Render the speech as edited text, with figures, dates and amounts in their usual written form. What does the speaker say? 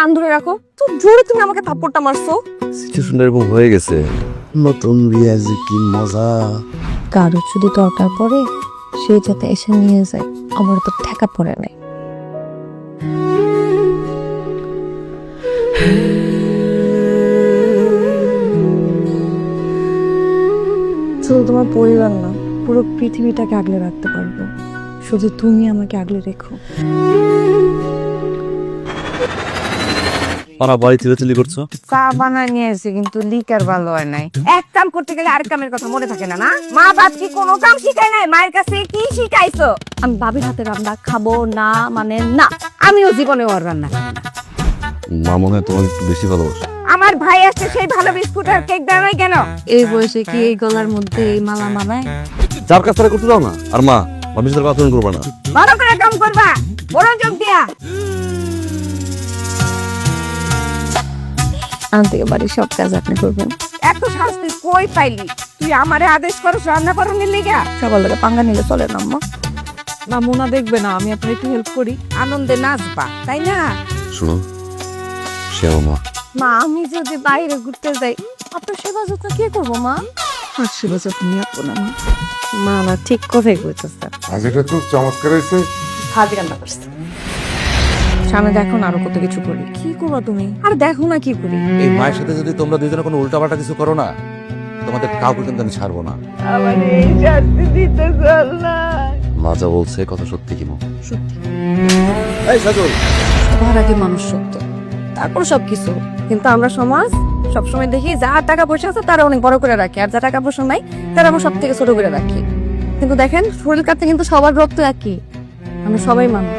কান ধরে রাখো। তো জোরে তুমি আমাকে থাপ্পড়টা মারছো। সিচুয়েশনটা এরকম হয়ে গেছে। নতুন বিয়ে যে কি মজা। কারো যদি দরকার পড়ে সে যাতে এসে নিয়ে যায়, আমার তো ঠেকা পড়ে নাই। শুধু তোমার পরিবার না, পুরো পৃথিবীটাকে আগলে রাখতে পারবো, শুধু তুমি আমাকে আগলে রেখো। ওরা বাড়ি চিল্লাচিল্লি করছো? চা বানায় নিয়ে এসে কিন্তু লিকার ভালো হয় নাই। এক কাম করতে গেলে আরেক কামের কথা মনে থাকে না। না মা বাপ কি কোনো কাম শিখায় নাই? মায়ের কাছে কি শিখাইছো? আমি ভাবির হাতে রান্না খাবো না মানে না। আমিও জীবনে ওর রান্না খাই না। মা মনে হয় তোমাকে একটু বেশি ভালোবাসে। আমার ভাই আসছে, সেই ভালো বিস্কুট আর কেক দেয় নাই কেন? এই বয়সে কি এই গলার মধ্যে এই মালা মানায়? যার কাছ থেকে করতে দাও না। আর মা মানুষের সাথে আচরণ করবে না। ভালো করে কাম করবা, মনোযোগ দিয়া। আন থেকে বাড়ির সব কাজ আপনি করবেন। এত শাস্তি কই পাইলি? তুই আমারে আদেশ করছ রান্না করার লিগা? সকাল থেকে পাঙ্গা নিলে চলে না আম্মা। না মোনা দেখবে না, আমি আপনার একটু হেল্প করি। আনন্দে নাচবা, তাই না? শোনো, সে আমার মা। মা আমি যদি বাইরে ঘুরতে যাই, আপনার সেবা যত্ন কে করবো মা? আর সেবা যত্ন আপো না মা। মা না ঠিক কথাই কইতেছে। আজ এটা তো চমৎকার হয়েছে। ভাবি রান্না করছে। সামনে দেখো না আরো কত কিছু করি। কি করবো তুমি? আর দেখো না কি করি। এই মায়ের সাথে যদি তোমরা দুজনে কোনো উল্টাপাল্টা কিছু করো না, তোমাদের কাউকে কিন্তু আমি ছাড়বো না। আমার এই শাস্তি দিতে চল না। মা যা বলছে কথা সত্যি কি মা? এই সাজল, সবার আগে মানুষ সত্য, তারপর সবকিছু। কিন্তু আমরা সমাজ সবসময় দেখি যার টাকা পয়সা আছে তারা অনেক বড় করে রাখে, আর যার টাকা পয়সা নাই তারা আমরা সব থেকে ছোট করে রাখি। কিন্তু দেখেন শরীর কাটতে কিন্তু সবার রক্ত একই, আমরা সবাই মানুষ।